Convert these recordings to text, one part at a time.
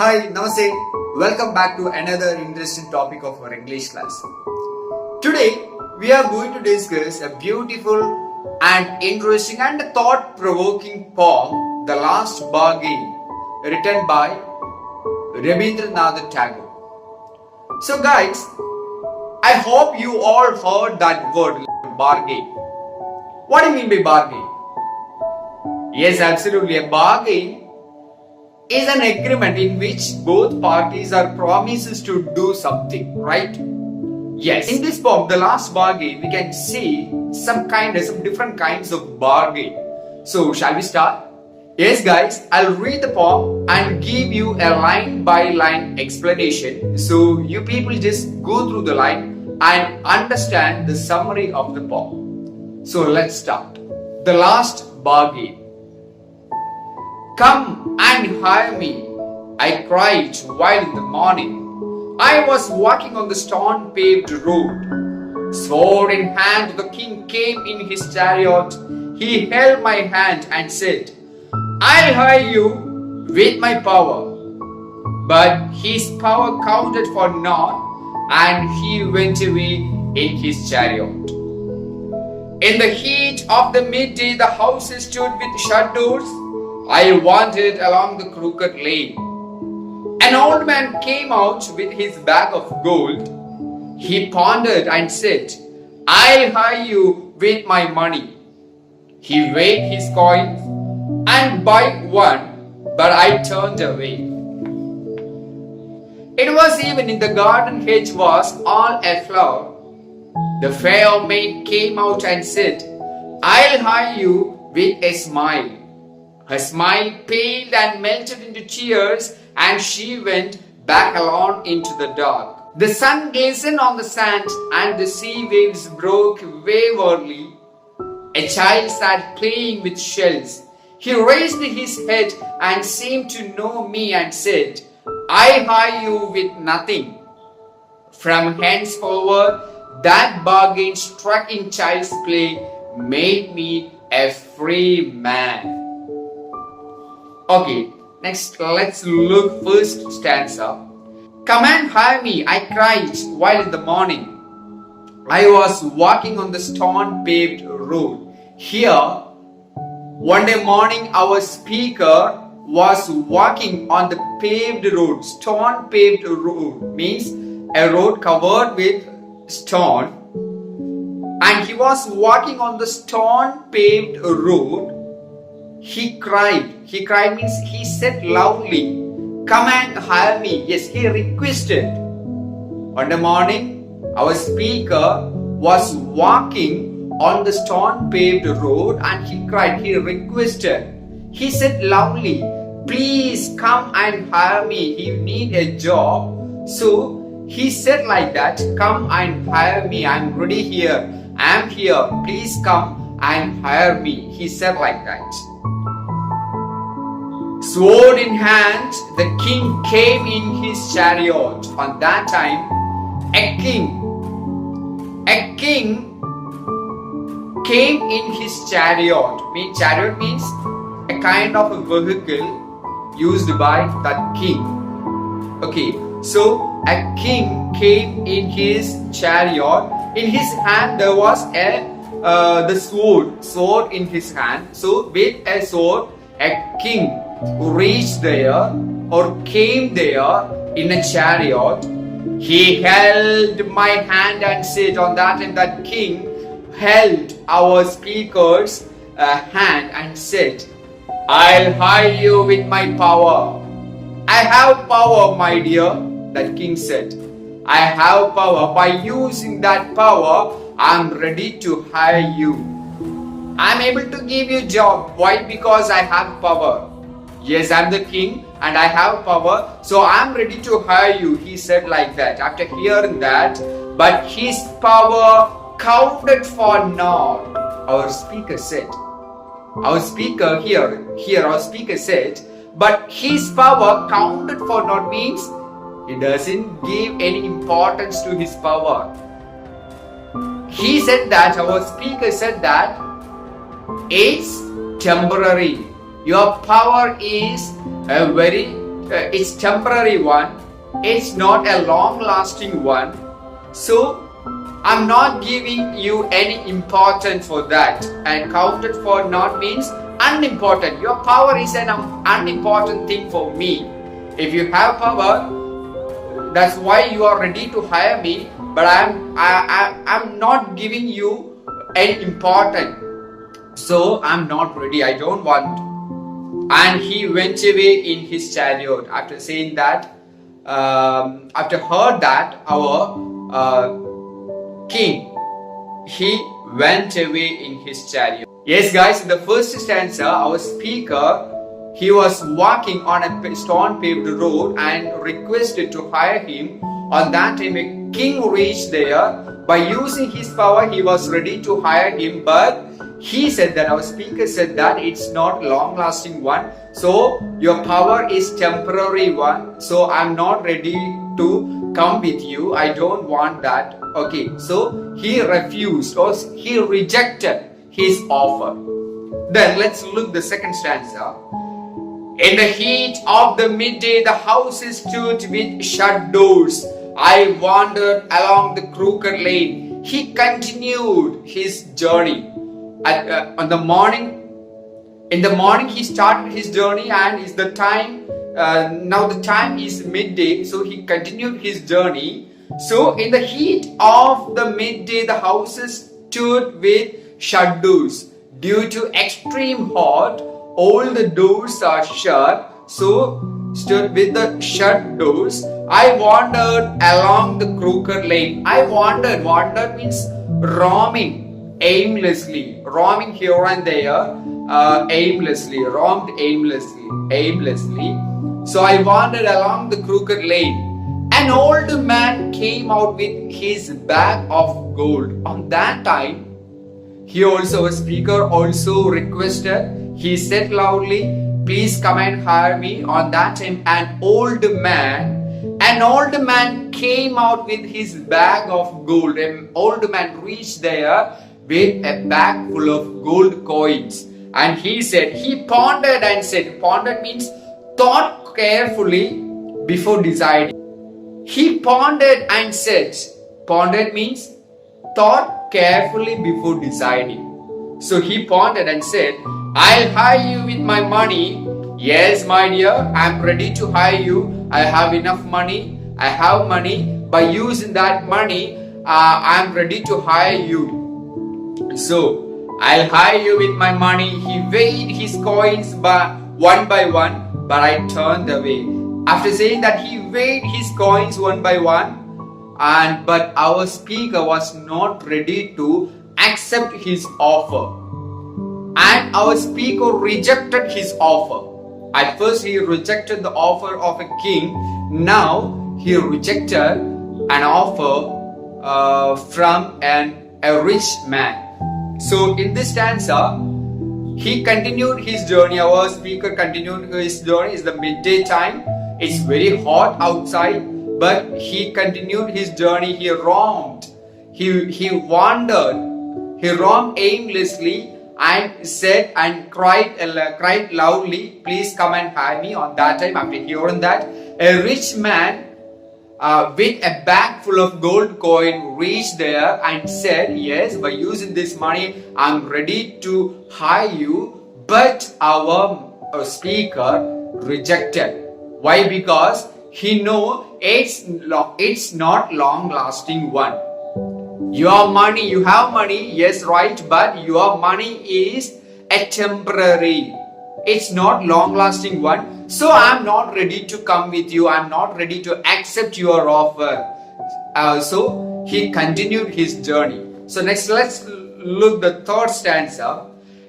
Hi, Namaste. Welcome back to another interesting topic of our English class. Today, we are going to discuss a beautiful and interesting and thought-provoking poem, The Last Bargain, written by Rabindranath Tagore. So guys, I hope you all heard that word, bargain. What do you mean by bargain? Yes, absolutely. A bargain is an agreement in which both parties are promises to do something, right? Yes. In this poem, The Last Bargain, we can see some different kinds of bargain. So, shall we start? Yes, guys, I'll read the poem and give you a line by line explanation. So, you people just go through the line and understand the summary of the poem. So, let's start. The Last Bargain. Come and hire me, I cried while in the morning I was walking on the stone-paved road. Sword in hand, the king came in his chariot. He held my hand and said, I'll hire you with my power. But his power counted for naught, and he went away in his chariot. In the heat of the midday, the houses stood with shut doors. I wandered along the crooked lane. An old man came out with his bag of gold. He pondered and said, I'll hire you with my money. He weighed his coins and bought one, but I turned away. It was evening, the garden hedge was all aflower. The fair maid came out and said, I'll hire you with a smile. Her smile paled and melted into tears, and she went back alone into the dark. The sun glistened on the sand, and the sea waves broke waywardly. A child sat playing with shells. He raised his head and seemed to know me and said, I hire you with nothing. From henceforward, that bargain struck in child's play made me a free man. Okay, next let's look first stanza. Come and hire me, I cried while in the morning I was walking on the stone-paved road. Here, one day morning our speaker was walking on the paved road. Stone-paved road means a road covered with stone. And he was walking on the stone-paved road. He cried. He cried means he said loudly, come and hire me. Yes, he requested. On the morning, our speaker was walking on the stone-paved road and he cried, he requested. He said loudly, please come and hire me. He need a job. So, he said like that, come and hire me. I'm ready here. I'm here. Please come and hire me. He said like that. Sword in hand, the king came in his chariot. On that time, a king came in his chariot. Chariot means a kind of a vehicle used by that king. Okay, so a king came in his chariot. In his hand there was the sword in his hand. So with a sword, a king reached there or came there in a chariot. He held my hand and said, on that time that king held our speaker's hand and said, I'll hire you with my power. I have power, my dear, that king said. I have power. By using that power, I'm ready to hire you. I'm able to give you a job. Why? Because I have power. Yes, I'm the king and I have power, so I'm ready to hire you. He said like that. After hearing that, but his power counted for naught. Our speaker said. Our speaker said, but his power counted for naught means it doesn't give any importance to his power. He said that, our speaker said that it's temporary. Your power is a very it's temporary one. It's not a long-lasting one. So I'm not giving you any importance for that. And counted for not means unimportant. Your power is an unimportant thing for me. If you have power, that's why you are ready to hire me. But I'm not giving you any importance. So I'm not ready. I don't want. And he went away in his chariot. After saying that, after heard that, our king, he went away in his chariot. Yes, guys, in the first stanza, our speaker, he was walking on a stone-paved road and requested to hire him. On that time, a king reached there. By using his power, he was ready to hire him, but he said that, our speaker said that it's not long-lasting one. So your power is temporary one. So I'm not ready to come with you. I don't want that. Okay, so he refused or he rejected his offer. Then let's look the second stanza. In the heat of the midday, the houses stood with shut doors. I wandered along the crooked lane. He continued his journey. In the morning he started his journey, and is the time. Now the time is midday, so he continued his journey. So in the heat of the midday, the houses stood with shut doors. Due to extreme hot, all the doors are shut. So stood with the shut doors. I wandered along the crooked lane. I wandered. Wandered means roaming aimlessly. Roaming here and there, aimlessly. Roamed aimlessly. So I wandered along the crooked lane. An old man came out with his bag of gold. On that time, he also, a speaker also requested. He said loudly, please come and hire me. On that time, an old man came out with his bag of gold. An old man reached there with a bag full of gold coins. And he said, he pondered and said, pondered means thought carefully before deciding. He pondered and said, pondered means thought carefully before deciding. So he pondered and said, I'll hire you with my money. Yes, my dear, I'm ready to hire you. I have enough money. I have money. By using that money, I'm ready to hire you. So I'll hire you with my money. He weighed his coins one by one, but I turned away. After saying that, he weighed his coins one by one, but our speaker was not ready to accept his offer. And our speaker rejected his offer. At first he rejected the offer of a king. Now he rejected an offer from a rich man. So in this stanza, he continued his journey. Our speaker continued his journey. It's the midday time. It's very hot outside, but he continued his journey. He roamed. He wandered. He roamed aimlessly and said and cried loudly, please come and hire me. On that time, after hearing that, a rich man with a bag full of gold coin reached there and said, yes, by using this money, I'm ready to hire you. But our speaker rejected. Why? Because he know it's not long-lasting one. Your money, you have money, yes, right, but your money is a temporary. It's not long-lasting one. So I'm not ready to come with you. I'm not ready to accept your offer. So he continued his journey. So next, let's look the third stanza.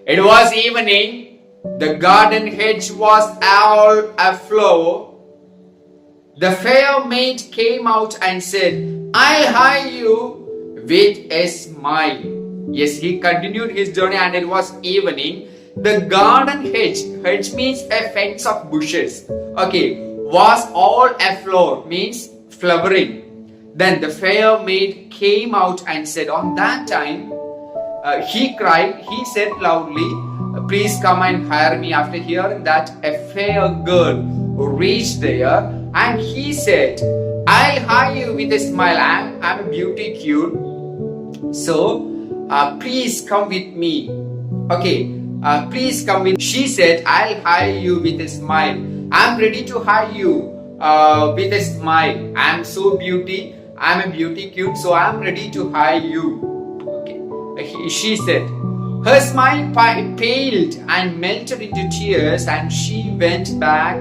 It was evening. The garden hedge was all aflow. The fair maid came out and said, I'll hire you with a smile. Yes, he continued his journey, and it was evening. The garden hedge means a fence of bushes, was all aflower, means flowering. Then the fair maid came out and said, on that time, he said loudly, please come and hire me. After hearing that, a fair girl reached there, and he said, I'll hire you with a smile. I'm a beauty cute. So please come with me. Okay, please come with. She said, I'll hire you with a smile. I'm ready to hire you with a smile. I'm so beauty. I'm a beauty cute. So I'm ready to hire you. Okay, she said. Her smile paled and melted into tears, and she went back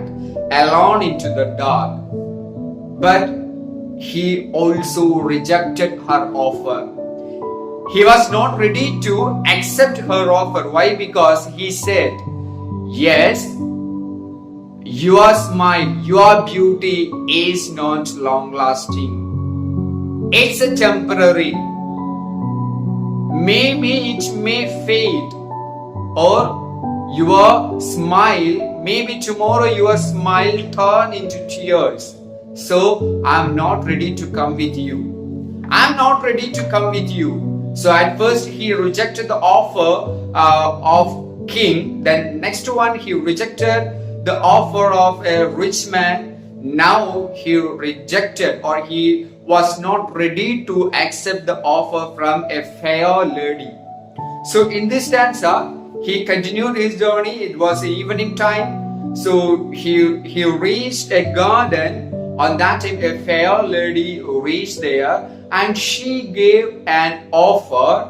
alone into the dark. But he also rejected her offer. He was not ready to accept her offer. Why? Because he said, yes, your smile, your beauty is not long lasting. It's a temporary. Maybe it may fade, or your smile, maybe tomorrow your smile turn into tears. So I'm not ready to come with you. I'm not ready to come with you. So at first he rejected the offer of king. Then next one he rejected the offer of a rich man. Now he rejected, or he was not ready to accept the offer from a fair lady. So in this stanza, he continued his journey. It was evening time. So he reached a garden. On that time, a fair lady reached there, and she gave an offer.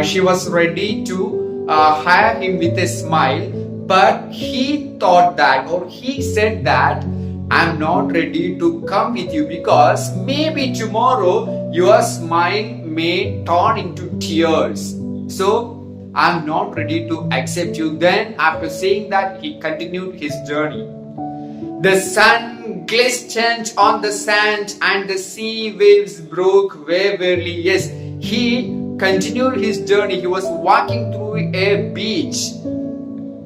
She was ready to hire him with a smile, but he thought that, or he said that, I'm not ready to come with you because maybe tomorrow your smile may turn into tears. So I'm not ready to accept you. Then after saying that, he continued his journey. The sun glistened on the sand and the sea waves broke waverly. Yes, he continued his journey. He was walking through a beach.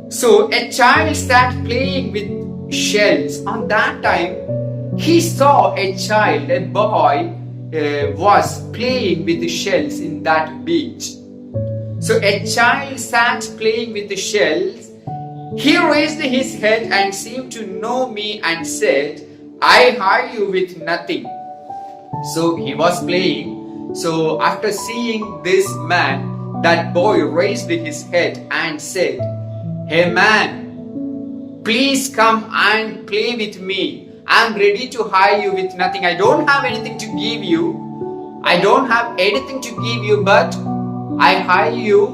So a child sat playing with shells. On that time, he saw a child, a boy, was playing with the shells in that beach. So a child sat playing with the shells. He raised his head and seemed to know me and said, I hire you with nothing. So he was playing. So after seeing this man, that boy raised his head and said, Hey man, please come and play with me. I'm ready to hire you with nothing. I don't have anything to give you. I don't have anything to give you, but I hire you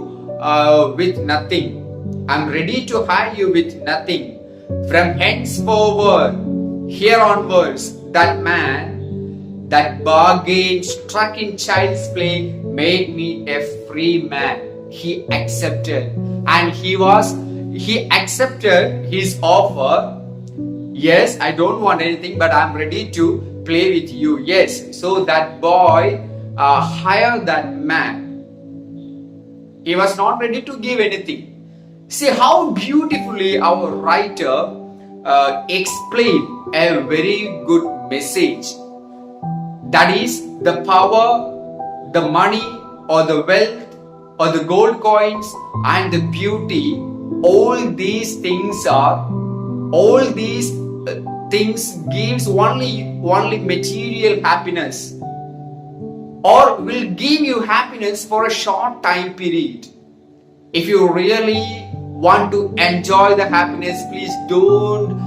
with nothing. I'm ready to hire you with nothing. From henceforward, here onwards, that man, that bargain struck in child's play made me a free man. He accepted, and he accepted his offer. Yes, I don't want anything, but I'm ready to play with you. Yes, so that boy hired that man. He was not ready to give anything. See how beautifully our writer explained a very good message. That is, the power, the money, or the wealth, or the gold coins, and the beauty, all these things gives only material happiness, or will give you happiness for a short time period. If you really want to enjoy the happiness, please don't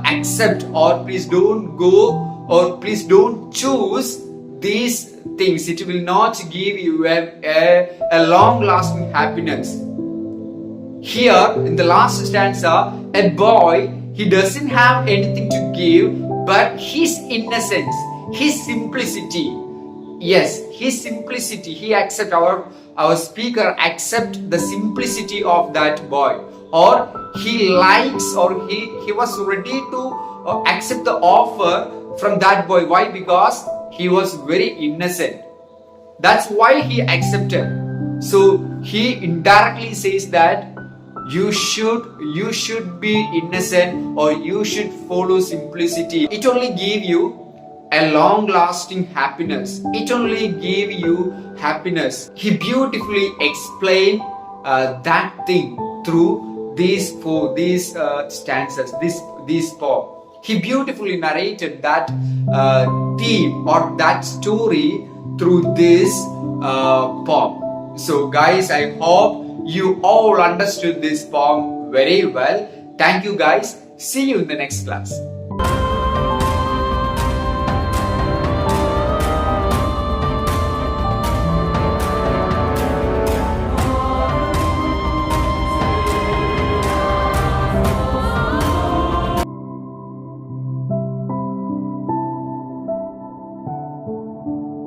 accept, or please don't go, or please don't choose these things. It will not give you a long-lasting happiness. Here in the last stanza, a boy, he doesn't have anything to give, but his innocence, his simplicity, yes, his simplicity, he accept, our speaker accept the simplicity of that boy, or he likes, or he was ready to accept the offer from that boy. Why? Because he was very innocent. That's why he accepted. So he indirectly says that you should be innocent, or you should follow simplicity. It only give you a long-lasting happiness. It only give you happiness. He beautifully explained that thing through these stanzas, these poem. He beautifully narrated that theme or that story through this poem. So guys, I hope you all understood this poem very well. Thank you guys. See you in the next class.